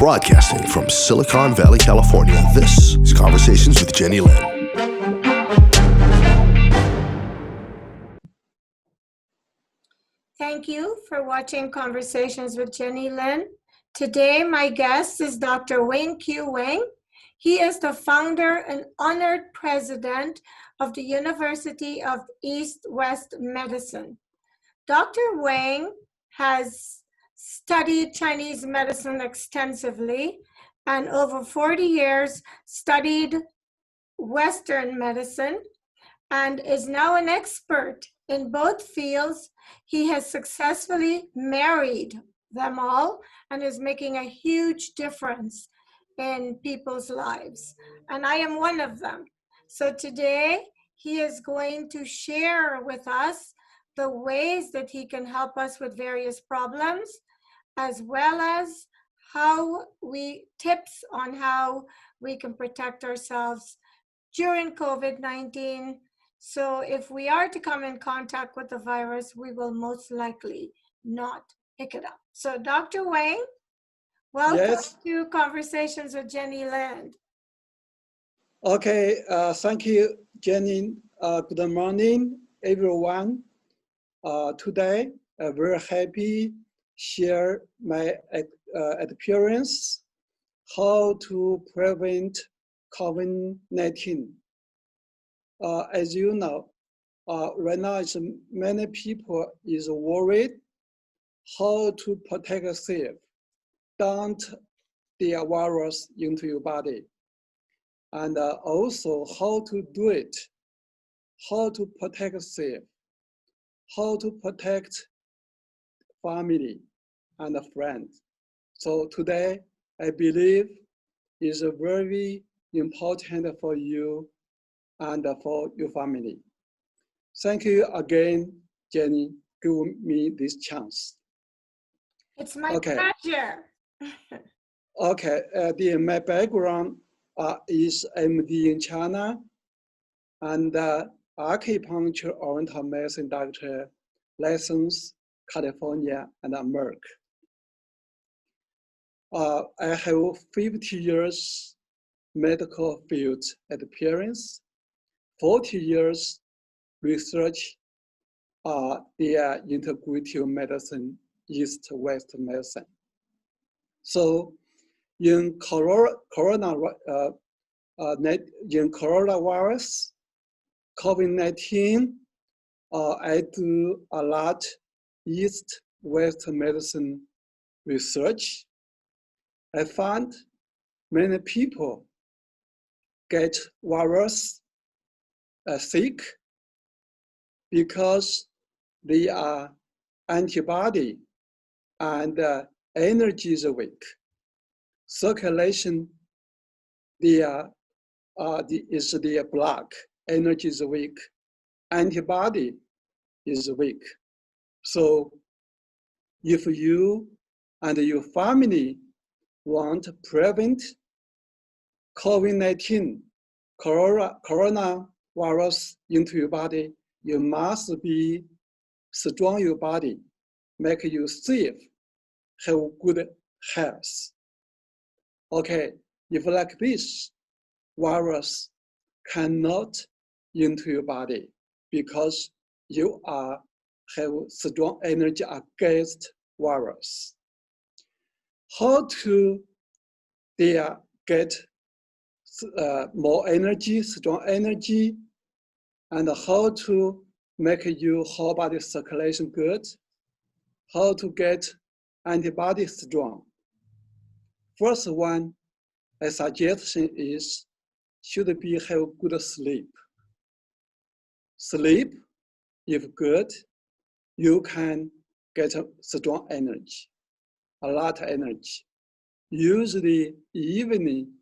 Broadcasting from Silicon Valley, California, this is Conversations with Jennylyn. Thank you for watching Conversations with Jennylyn. Today, my guest is Dr. Yingqiu Wang. He is the founder and honored president of the University of East-West Medicine. Dr. Wang has studied Chinese medicine extensively and over 40 years studied Western medicine and is now an expert in both fields. He has successfully married them all and is making a huge difference in people's lives. And I am one of them. So today he is going to share with us the ways that he can help us with various problems, as well as tips on how we can protect ourselves during COVID-19. So if we are to come in contact with the virus, we will most likely not pick it up. So Dr. Wang, welcome to Conversations with Jennylyn. Okay, thank you, Jenny. Good morning, everyone. Today, I'm very happy share my experience how to prevent COVID-19. As you know, right now many people is worried how to protect themselves, don't the virus into your body, and also how to do it, how to protect yourself, how to protect family and friends. So today, I believe is very important for you and for your family. Thank you again, Jenny, giving me this chance. It's my pleasure. My background is MD in China and acupuncture oriental medicine doctor, license California and America. I have 50 years medical field experience, 40 years research the integrative medicine, East-West medicine. So in coronavirus, COVID-19, I do a lot East-West medicine research. I found many people get virus sick because they are antibody and energy is weak. Circulation is the block, energy is weak, antibody is weak. So if you and your family want to prevent COVID-19, coronavirus into your body, you must be strong your body, make you safe, have good health. Okay, if like this, virus cannot into your body because you have strong energy against virus. How to get more energy, strong energy, and how to make your whole body circulation good, how to get antibody strong. First one, a suggestion is should be have good sleep. Sleep, if good, you can get strong energy, a lot of energy. Usually evening,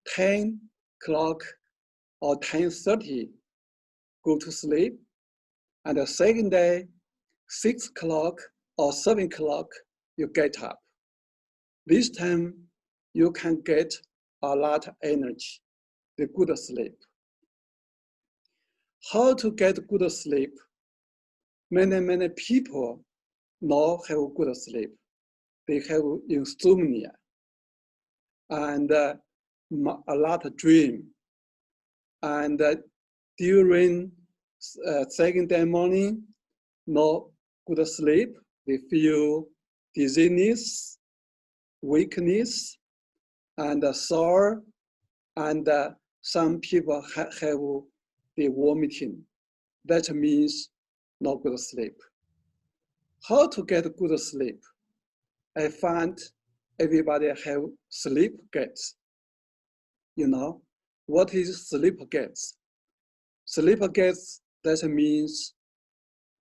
10 o'clock or 10:30, go to sleep. And the second day, 6 o'clock or 7 o'clock, you get up. This time, you can get a lot of energy, the good sleep. How to get good sleep? Many people now have good sleep. They have insomnia. and a lot of dream. And during second day morning, no good sleep. They feel dizziness, weakness, and sore, and some people have the vomiting. That means no good sleep. How to get good sleep? I find everybody have sleep gates. You know, what is sleep gates? Sleep gates, that means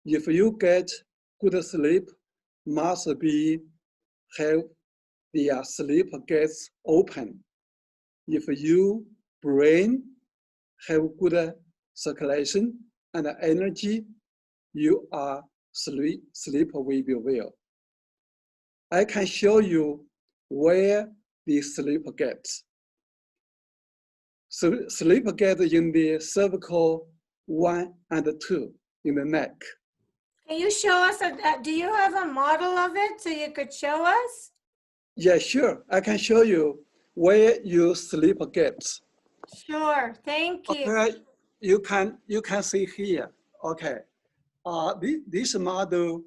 if you get good sleep, must be have the sleep gates open. If you brain have good circulation and energy, you are sleep will be well. I can show you where the sleep gets. So sleep get in the cervical 1 and 2 in the neck. Can you show us, do you have a model of it so you could show us? Yeah, sure. I can show you where your sleep gets. Sure, thank you. Okay, you can see here. Okay, this model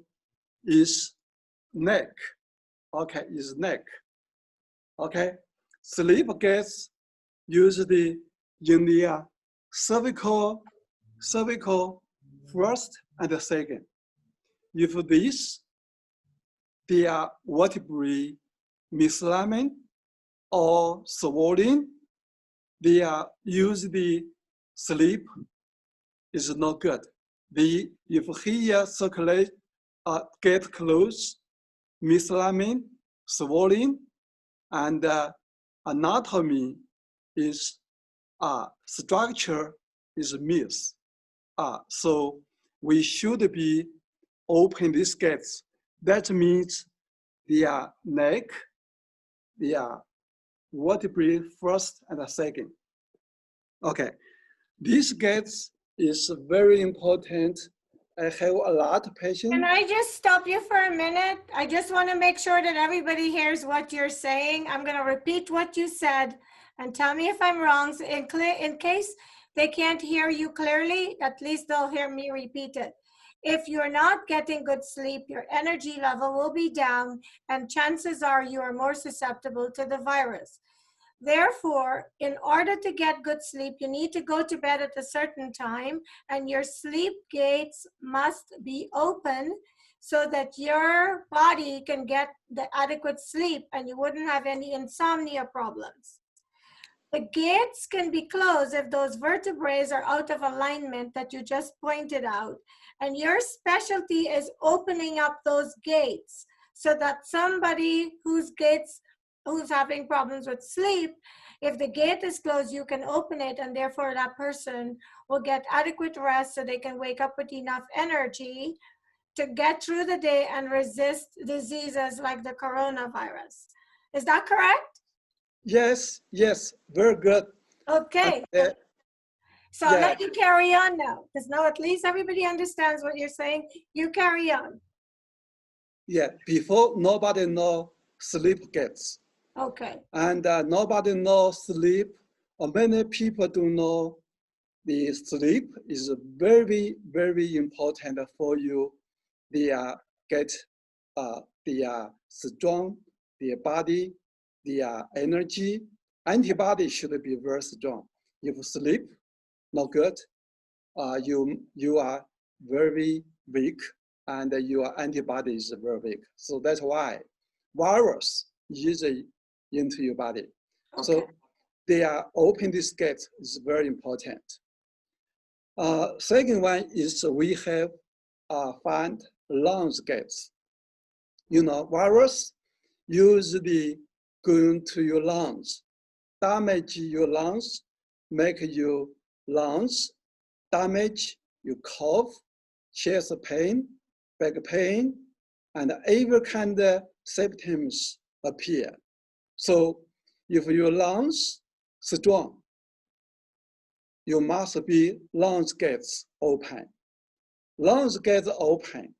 is neck. Okay, is neck. Okay, sleep gets usually in the cervical first and second. If they are vertebrae misalignment or swollen, they are usually sleep is not good. If here circulate get close, misalignment, swollen, and anatomy is structure is miss. So we should be open these gates. That means the neck, the vertebrae first and second. Okay, these gates is very important. I have a lot of patients. Can I just stop you for a minute? I just want to make sure that everybody hears what you're saying. I'm going to repeat what you said and tell me if I'm wrong. So in case they can't hear you clearly, at least they'll hear me repeat it. If you're not getting good sleep, your energy level will be down, and chances are you are more susceptible to the virus. Therefore, in order to get good sleep, you need to go to bed at a certain time, and your sleep gates must be open so that your body can get the adequate sleep and you wouldn't have any insomnia problems. The gates can be closed if those vertebrae are out of alignment that you just pointed out. And your specialty is opening up those gates so that somebody who's having problems with sleep, if the gate is closed, you can open it, and therefore that person will get adequate rest so they can wake up with enough energy to get through the day and resist diseases like the coronavirus. Is that correct? Yes, very good. Okay. So I'll let you carry on now, because now at least everybody understands what you're saying. You carry on. Yeah, before nobody know sleep gates. Okay. And nobody knows sleep, or many people don't know the sleep is very, very important for you. They get the strong, the body, the energy. Antibody should be very strong. If sleep not good, you are very weak, and your antibody is very weak. So that's why virus usually into your body. Okay. So they are open this gate is very important. Second one is we have find lungs gates. You know, virus usually go into your lungs, damage your lungs, make your lungs damage, you cough, chest pain, back pain, and every kind of symptoms appear. So if your lungs strong, you must be lungs gates open. Lungs gates open.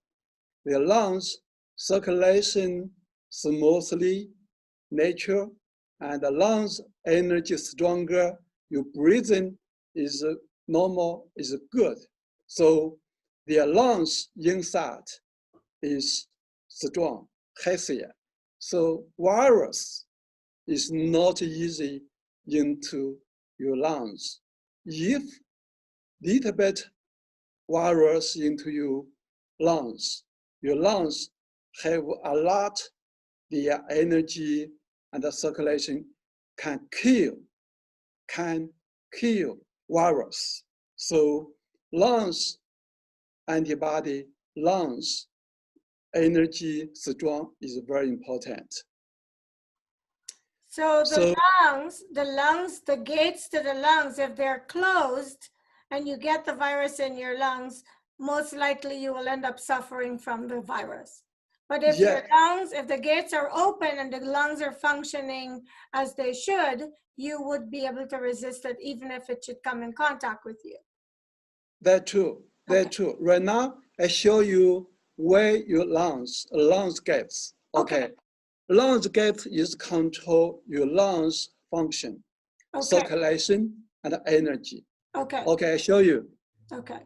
The lungs circulation smoothly, nature, and the lungs energy stronger, your breathing is normal, is good. So the lungs inside is strong, healthier. So virus is not easy into your lungs. If little bit virus into your lungs have a lot the energy and the circulation can kill virus. So lungs antibody, lungs energy strong is very important. So the lungs, the gates to the lungs, if they're closed and you get the virus in your lungs, most likely you will end up suffering from the virus. But if your lungs, if the gates are open and the lungs are functioning as they should, you would be able to resist it even if it should come in contact with you. That's true. That's true. Right now, I show you where your lungs gates. Okay. Lungs gate is control your lungs function, circulation, and energy. Okay, I show you. Okay.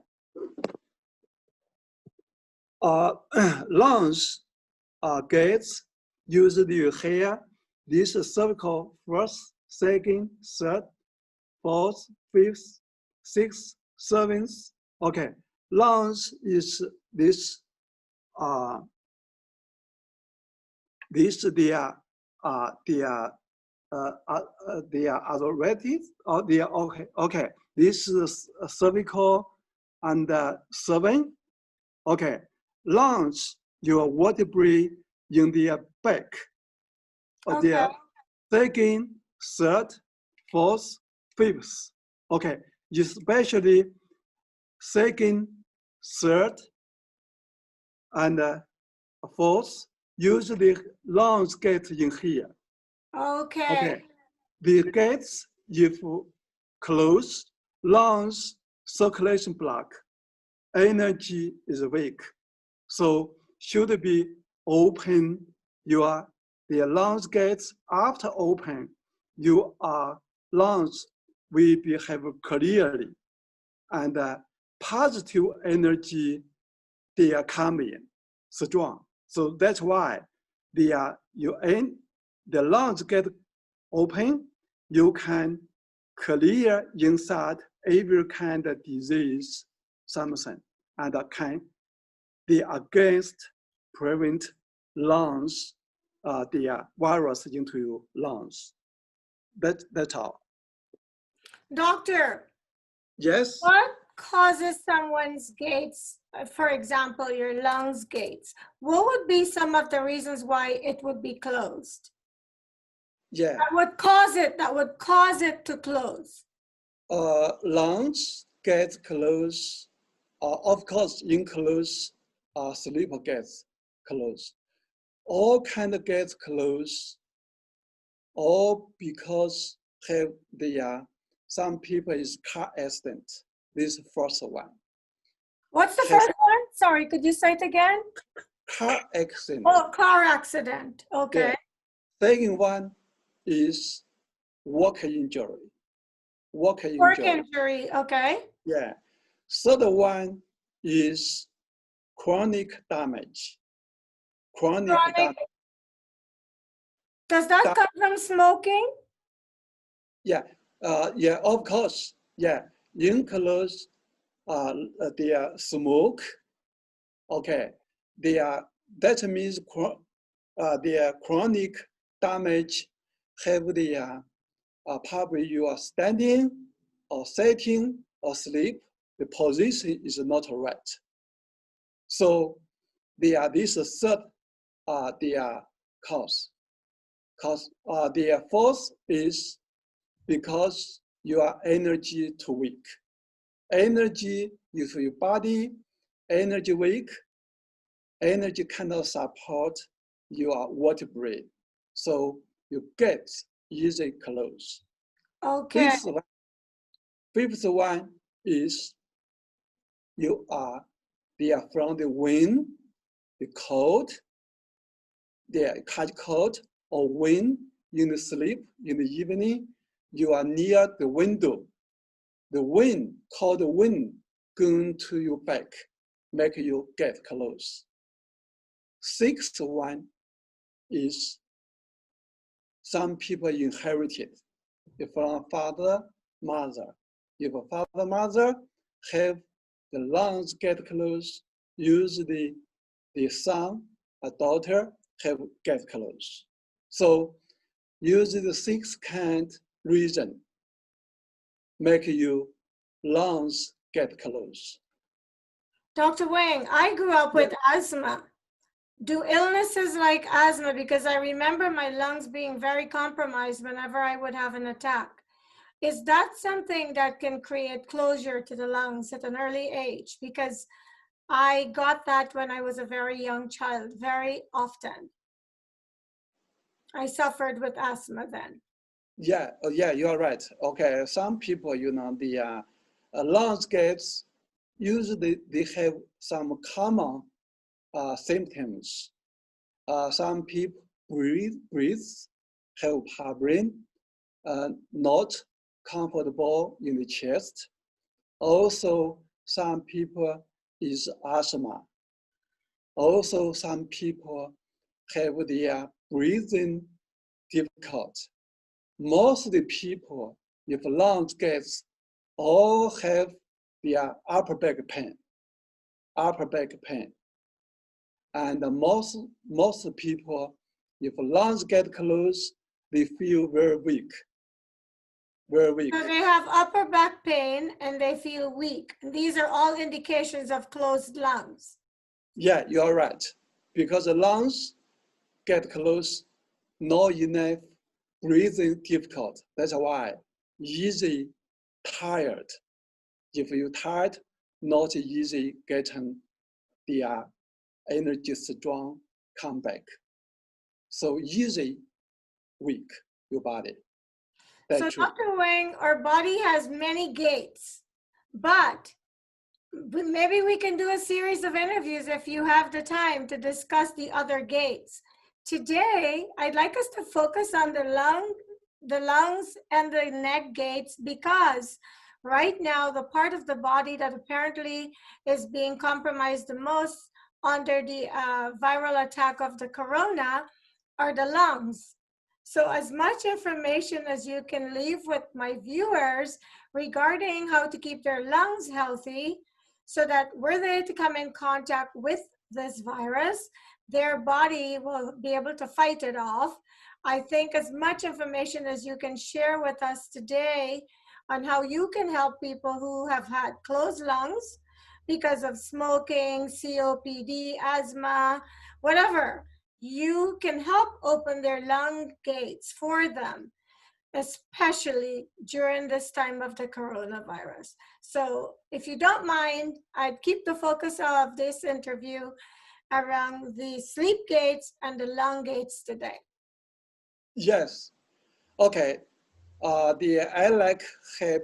Lungs gates usually you hear this cervical first, second, third, fourth, fifth, sixth, seventh. Okay, lungs is this they are already or they are okay. This is cervical and 7. Okay, lungs your vertebrae in the back. The second, third, fourth, fifth. Okay, especially second, third, and fourth. Usually lungs get in here. Okay. The gates, if closed, lungs circulation block, energy is weak. So should be open the lungs gates. After open, your lungs will be have clearly and positive energy they are coming strong. So that's why the lungs get open, you can clear inside every kind of disease, something, and can be against prevent lungs, the virus into your lungs. That's all. Doctor. Yes? What causes someone's gates, for example, your lungs gates? What would be some of the reasons why it would be closed? Yeah. That would cause it to close. Lungs get closed, of course, includes sleep gates closed. All kind of gates closed, all because have the some people is car accident. This is the first one. What's the first one? Sorry, could you say it again? Car accident. Oh, car accident. Okay. Yeah. Second one is work injury. Work injury, okay. Yeah. Third one is chronic damage. Chronic damage. Does that come from smoking? Yeah. Yeah, of course. Yeah. Includes the smoke. Okay. That means the chronic damage have the probably you are standing or sitting or sleep, the position is not right. So this third the cause. The fourth is because your energy too weak. Energy, if your body energy weak, energy cannot support your vertebrae. So you get easy close. Okay. Fifth one is you are from the wind, the cold, the catch cold or wind in the sleep, in the evening, you are near the window. The wind, cold wind, going to your back, make you get close. Sixth one is some people inherited from father, mother. If a father, mother have the lungs get close, usually the son, a daughter have get close. So usually the sixth kind reason make you lungs get close. Dr. Wang, I grew up with asthma. Do illnesses like asthma, because I remember my lungs being very compromised whenever I would have an attack. Is that something that can create closure to the lungs at an early age? Because I got that when I was a very young child, very often. I suffered with asthma then. Yeah, you're right. Okay, some people, the lungs gets, usually they have some common symptoms. Some people breathe, have problem, not comfortable in the chest. Also, some people is asthma. Also, some people have their breathing difficult. Most of the people, if lungs gets, all have their upper back pain. And most people, if lungs get closed, they feel very weak. So they have upper back pain and they feel weak. And these are all indications of closed lungs. Yeah, you're right. Because the lungs get closed, not enough breathing difficult. That's why easy tired. If you're tired, not easy getting the energy strong come back. So easy weak, your body. That's so true. Dr. Wang, our body has many gates, but maybe we can do a series of interviews if you have the time to discuss the other gates. Today, I'd like us to focus on the lungs and the neck gates, because right now the part of the body that apparently is being compromised the most under the viral attack of the corona are the lungs. So as much information as you can leave with my viewers regarding how to keep their lungs healthy, so that were they to come in contact with this virus, their body will be able to fight it off. I think as much information as you can share with us today on how you can help people who have had closed lungs because of smoking, COPD, asthma, whatever, you can help open their lung gates for them, especially during this time of the coronavirus. So if you don't mind, I'd keep the focus of this interview around the sleep gates and the lung gates today. Yes. Okay. I like help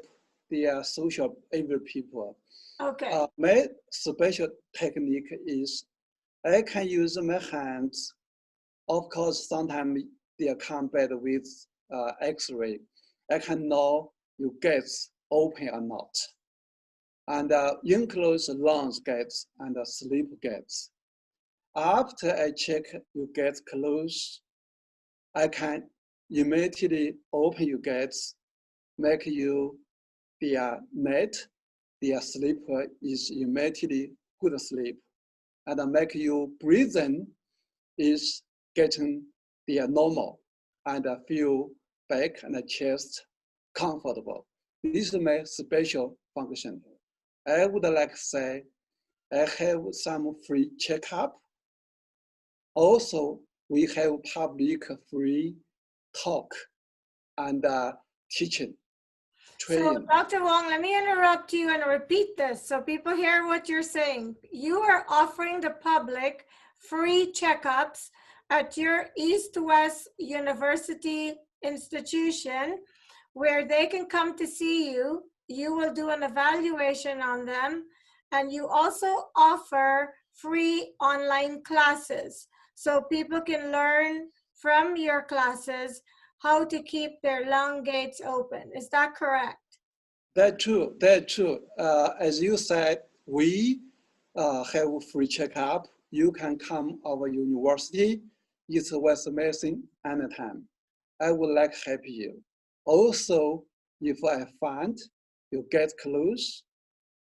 the social able people. Okay. My special technique is I can use my hands. Of course, sometimes they come back with X-ray. I can know your gates open or not. And enclose lungs gates and sleep gates. After I check your gates close, I can immediately open your gates, make you the net, the sleep is immediately good sleep, and make you breathing is getting the normal and feel back and chest comfortable. This is my special function. I would like to say I have some free checkup. Also, we have public free talk and teaching, training. So Dr. Wang, let me interrupt you and repeat this so people hear what you're saying. You are offering the public free checkups at your East-West University institution where they can come to see you. You will do an evaluation on them, and you also offer free online classes so people can learn from your classes how to keep their lung gates open. Is that correct? That's true. That's true. As you said, we have a free checkup. You can come our university. It's West Medicine anytime. I would like to help you. Also, if I find you get close,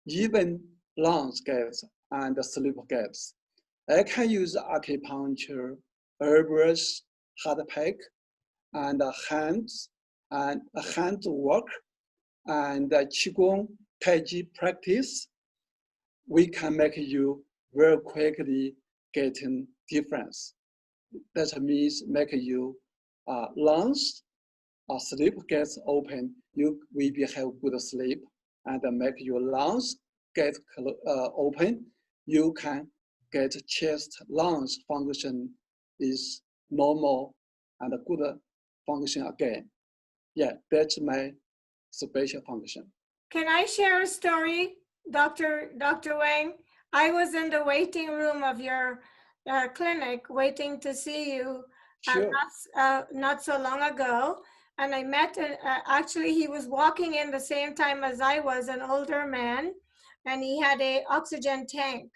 even lungs gates and sleep gates, I can use acupuncture, herbs, hard pack, and hands work and Qigong, Tai Chi practice. We can make you very quickly getting difference. That means make you lungs or sleep gets open. You will be have good sleep and make your lungs get open. You can get chest lungs function is normal and good function again. Yeah, that's my special function. Can I share a story, Dr. Wang? I was in the waiting room of your clinic waiting to see you Sure. not so long ago. And I met, actually he was walking in the same time as I was, an older man, and he had an oxygen tank.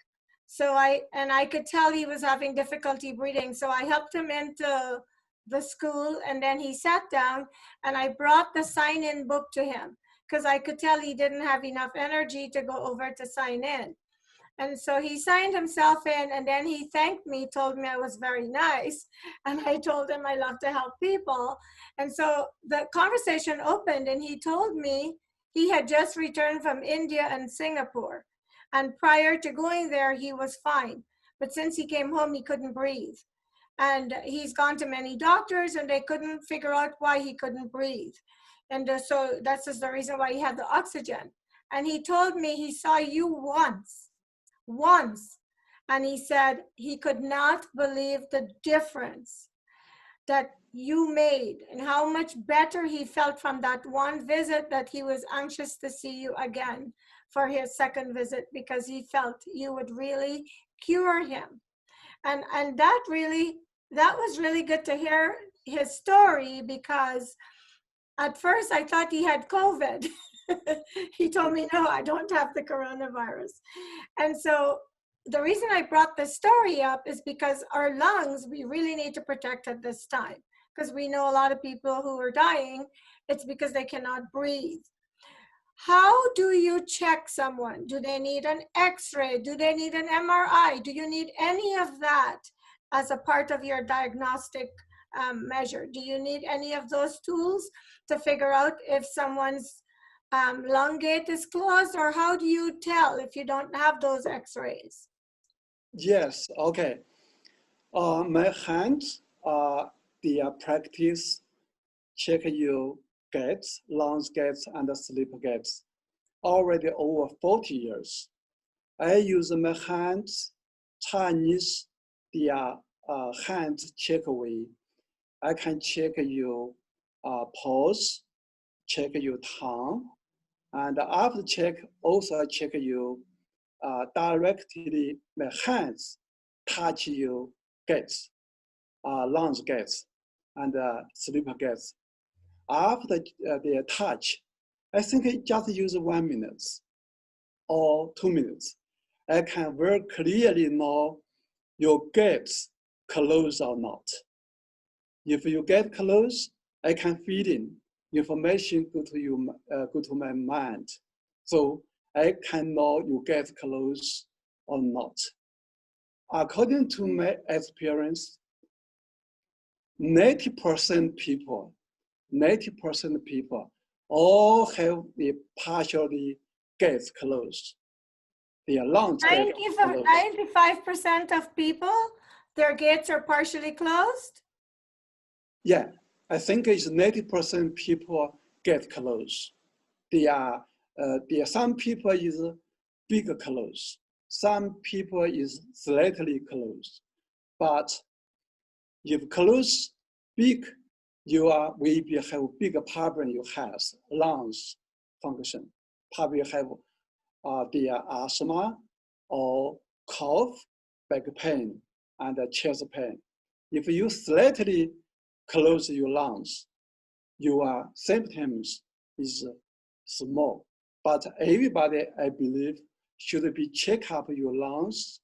So I could tell he was having difficulty breathing. So I helped him into the school, and then he sat down, and I brought the sign-in book to him because I could tell he didn't have enough energy to go over to sign in. And so he signed himself in, and then he thanked me, told me I was very nice. And I told him I love to help people. And so the conversation opened, and he told me he had just returned from India and Singapore. And prior to going there, he was fine. But since he came home, he couldn't breathe. And he's gone to many doctors, and they couldn't figure out why he couldn't breathe. And so that's just the reason why he had the oxygen. And he told me he saw you once. And he said he could not believe the difference that you made and how much better he felt from that one visit, that he was anxious to see you again for his second visit because he felt you would really cure him. And that was really good to hear his story, because at first I thought he had COVID. He told me, no, I don't have the coronavirus. And so the reason I brought this story up is because our lungs, we really need to protect at this time, because we know a lot of people who are dying, it's because they cannot breathe. How do you check someone? Do they need an X-ray? Do they need an MRI? Do you need any of that as a part of your diagnostic measure? Do you need any of those tools to figure out if someone's lung gate is closed, or how do you tell if you don't have those X-rays? Yes, okay. My hands, the practice check your gates, lungs gates, and sleep gates. Already over 40 years. I use my hands, Chinese, the hands check way. I can check your pulse, check your tongue, and after check, also I check your directly, my hands touch your gates, lungs gates, and sleep gates. After the touch, I think I just use 1 minute or 2 minutes. I can very clearly know your gates closed or not. If you get close, I can feed in information go to my mind. So I can know you get close or not. According to my experience, 90% people all have the partially gates closed. Their lungs get closed. 95% of people, their gates are partially closed? Yeah, I think it's 90% people get closed. Some people is big closed. Some people is slightly closed. But if close big, you will have bigger problem you have, lungs function. Probably have the asthma or cough, back pain, and chest pain. If you slightly close your lungs, your symptoms is small. But everybody, I believe, should be check up your lungs,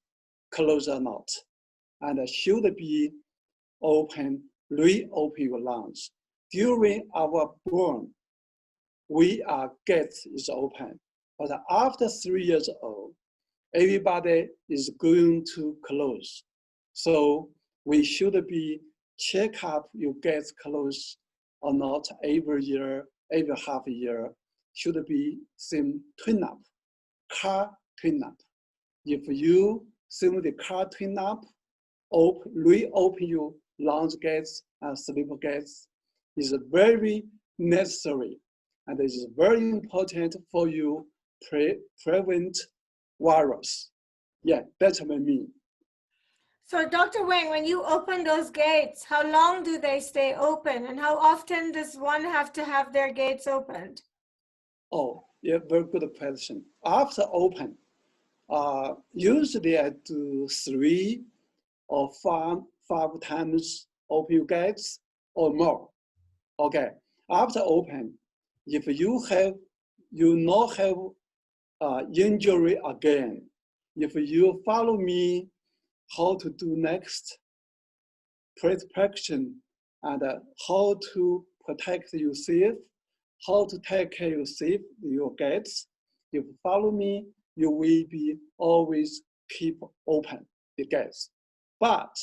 close or not, and should be reopen your lungs. During our burn, gate is open, but after 3 years old, everybody is going to close. So we should be check up your gates close or not every year, every half year. Should be same tune up, car tune up. If you same the car tune up, reopen your lungs gates and sleep gates is very necessary, and it is very important for you prevent virus. Yeah, that's what I mean. So Dr. Wang, when you open those gates, how long do they stay open, and how often does one have to have their gates opened? Oh, yeah, very good question. After open, usually I do 3 or 5 times open gates or more. Okay, after open, if you not have injury again, if you follow me how to do next protection and how to protect yourself, how to take care of your gates. If you follow me, you will be always keep open the gates. But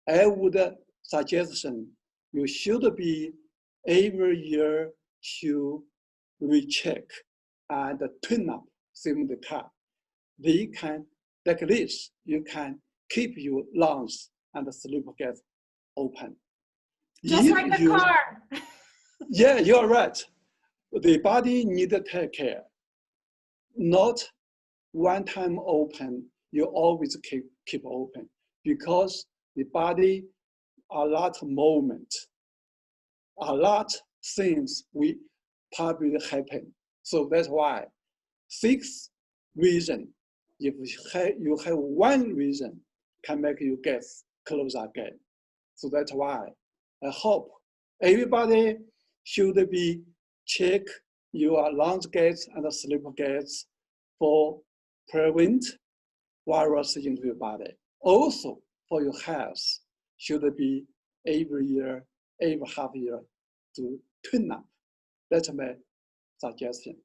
I would suggestion you should be every year to recheck and tune up in the car. They can, like this, you can keep your lungs and the sleep gates open. Just If like the car. Yeah, you're right. The body need to take care. Not one time open, you always keep open, because the body, a lot of movement, a lot things will probably happen. So that's why 6 reasons, if you have 1 reason, can make you get close again. So that's why I hope everybody should be check your lungs gates and sleep gates for prevent virus into your body. Also for your health, should be every year, every half year to tune up. That's my suggestion.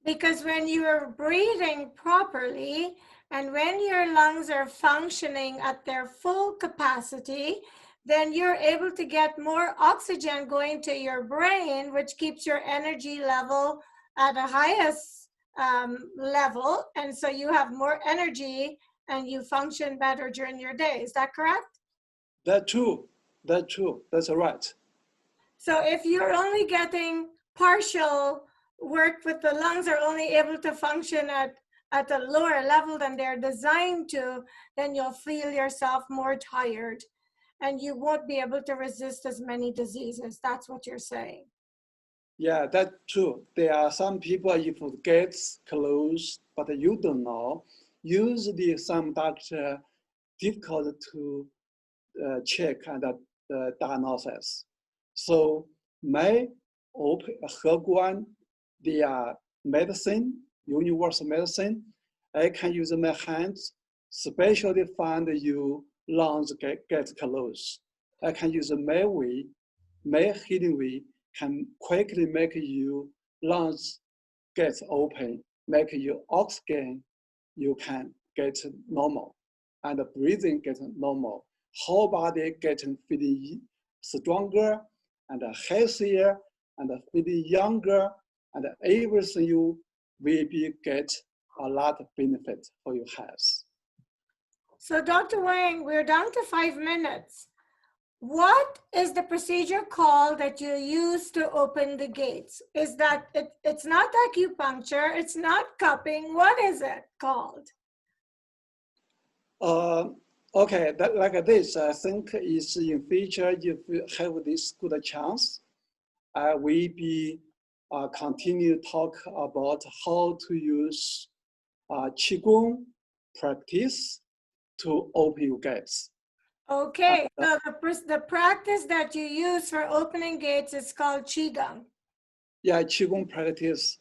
Because when you're breathing properly and when your lungs are functioning at their full capacity, then you're able to get more oxygen going to your brain, which keeps your energy level at a highest level. And so you have more energy and you function better during your day. Is that correct? That's true. That's true. That's right. So if you're only getting partial work with the lungs, are only able to function at a lower level than they're designed to, then you'll feel yourself more tired and you won't be able to resist as many diseases. That's what you're saying. Yeah, that's true. There are some people, if it gets close, but you don't know, usually some doctor difficult to check and diagnosis. So my Heguan, the medicine, universal medicine, I can use my hands, specially find you lungs get close. I can use my way, my healing way, can quickly make you lungs get open, make your oxygen, you can get normal, and breathing get normal. Whole body getting feeling stronger and healthier and feeling younger, and everything you will be get a lot of benefit for your health. So Dr. Wang, we're down to 5 minutes. What is the procedure called that you use to open the gates? Is that, it's not acupuncture, it's not cupping, what is it called? Okay, like this, I think is in future, if we have this good chance, we be continue talk about how to use Qigong practice to open your gates. Okay, so the practice that you use for opening gates is called Qigong. Yeah, Qigong practice.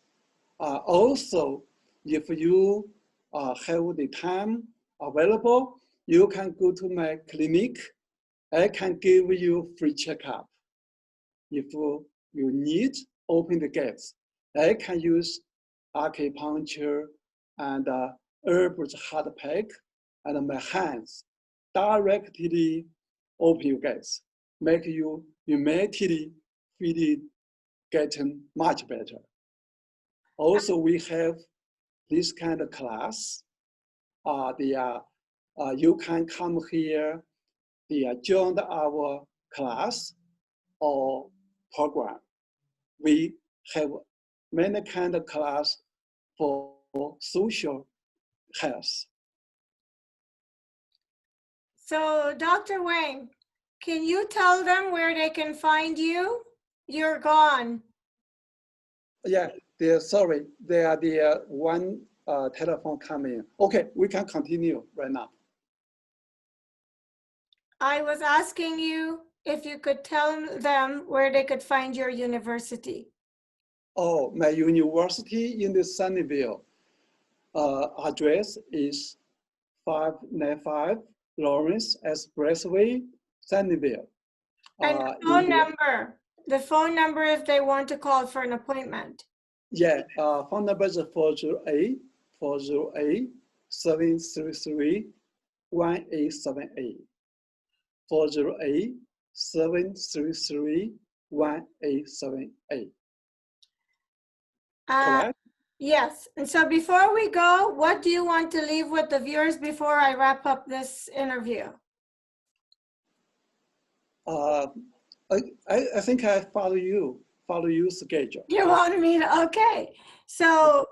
Also, if you have the time available, you can go to my clinic. I can give you free checkup. If you need open the gates, I can use acupuncture and herbs hard pack and my hands directly open your gates, make you immediately feel getting much better. Also, we have this kind of class. You can come here, join our class or program. We have many kind of class for social health. So, Dr. Wang, can you tell them where they can find you? You're gone. Yeah, sorry, there are the one telephone coming. Okay, we can continue right now. I was asking you if you could tell them where they could find your university. Oh, my university in the Sunnyvale. Address is 595 Lawrence Expressway, Sunnyvale. And the phone number if they want to call for an appointment. Yeah, phone number is 408 733 1878. 408 733 1878. Correct? Yes. And so before we go, what do you want to leave with the viewers before I wrap up this interview? I think I follow you schedule. You want me to, okay. So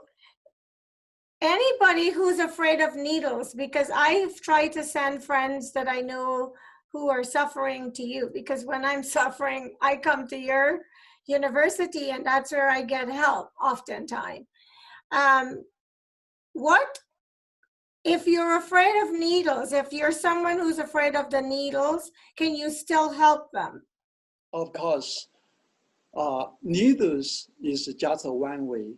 anybody who's afraid of needles, because I've tried to send friends that I know who are suffering to you, because when I'm suffering, I come to your university and that's where I get help oftentimes. What if you're afraid of needles, if you're someone who's afraid of the needles, can you still help them? Of course, needles is just one way.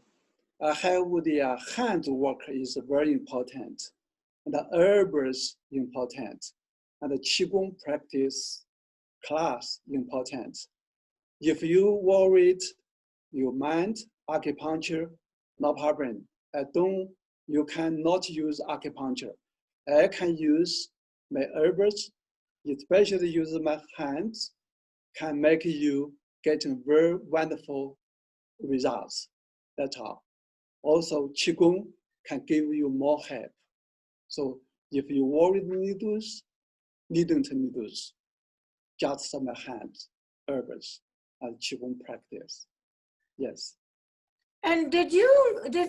Have the hand work is very important. And the herbs important. And the Qigong practice class important. If you worried your mind, acupuncture, no problem. You cannot use acupuncture. I can use my herbs, especially use my hands, can make you get very wonderful results. That's all. Also, Qigong can give you more help. So if you worry needles, needn't needles, just some hands, herbs, and Qigong practice. Yes. And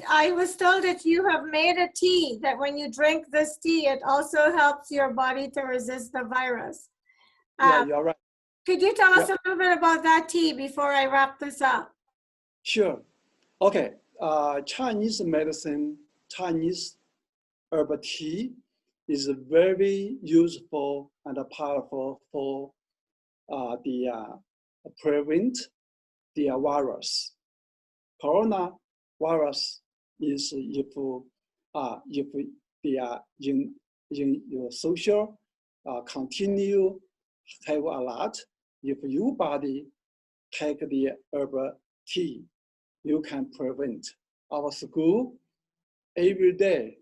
I was told that you have made a tea, that when you drink this tea, it also helps your body to resist the virus. Yeah, you're right. Could you tell us a little bit about that tea before I wrap this up? Sure. Okay. Chinese medicine, Chinese herbal tea is very useful and powerful for prevent the virus. Corona virus is if they are in your social continue have a lot. If your body take the herbal tea, you can prevent. Our school every day,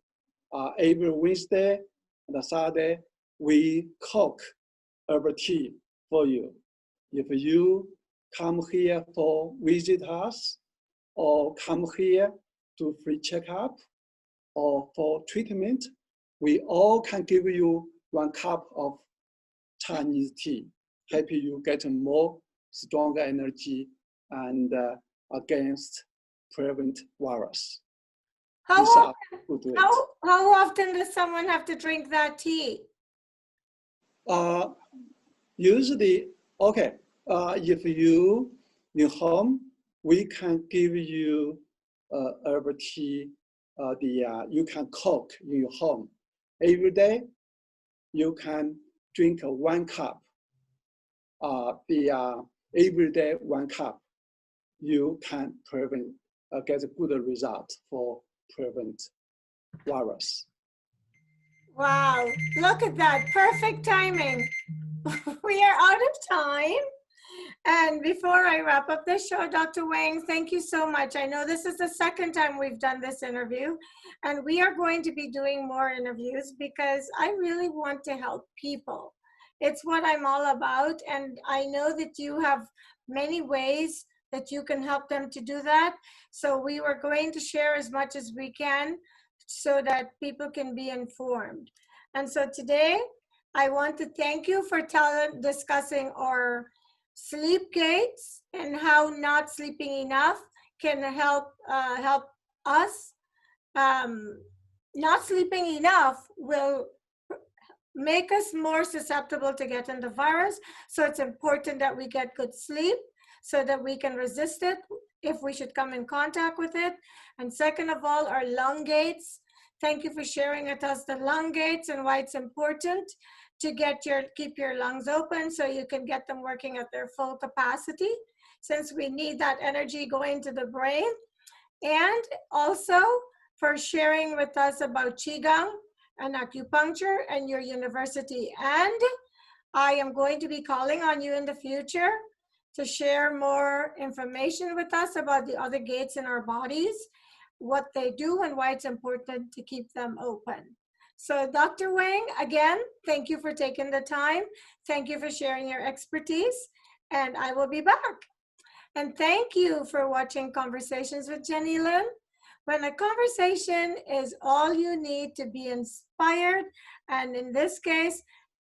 every Wednesday and Saturday, we cook herbal tea for you. If you come here for visit us, or come here to free checkup, or for treatment, we all can give you 1 cup of Chinese tea, help you get more stronger energy and against prevent virus. How often does someone have to drink that tea? Usually, okay, if you in home, we can give you herbal tea. You can cook in your home every day. You can drink 1 cup, every day 1 cup, you can get a good result for prevent virus. Wow, look at that, perfect timing. We are out of time. And before I wrap up the show, Dr. Wang, thank you so much. I know this is the second time we've done this interview, and we are going to be doing more interviews because I really want to help people. It's what I'm all about, and I know that you have many ways that you can help them to do that. So we were going to share as much as we can so that people can be informed. And so today, I want to thank you for discussing our sleep gates and how not sleeping enough can help us. Not sleeping enough will make us more susceptible to getting the virus. So it's important that we get good sleep so that we can resist it if we should come in contact with it. And second of all, our lung gates. Thank you for sharing with us the lung gates and why it's important to keep your lungs open so you can get them working at their full capacity, since we need that energy going to the brain. And also for sharing with us about Qigong and acupuncture and your university. And I am going to be calling on you in the future to share more information with us about the other gates in our bodies, what they do and why it's important to keep them open. So Dr. Wang, again, thank you for taking the time. Thank you for sharing your expertise, and I will be back. And thank you for watching Conversations with Jennylyn. When a conversation is all you need to be inspired, and in this case,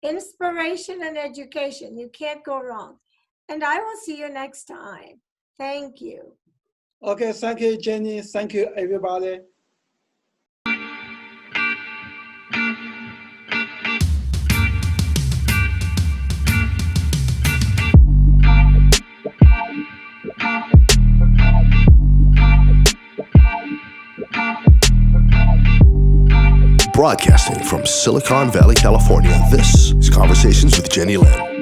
inspiration and education, you can't go wrong. And I will see you next time. Thank you. Okay, thank you, Jenny. Thank you, everybody. Broadcasting from Silicon Valley, California, this is Conversations with Jennylyn.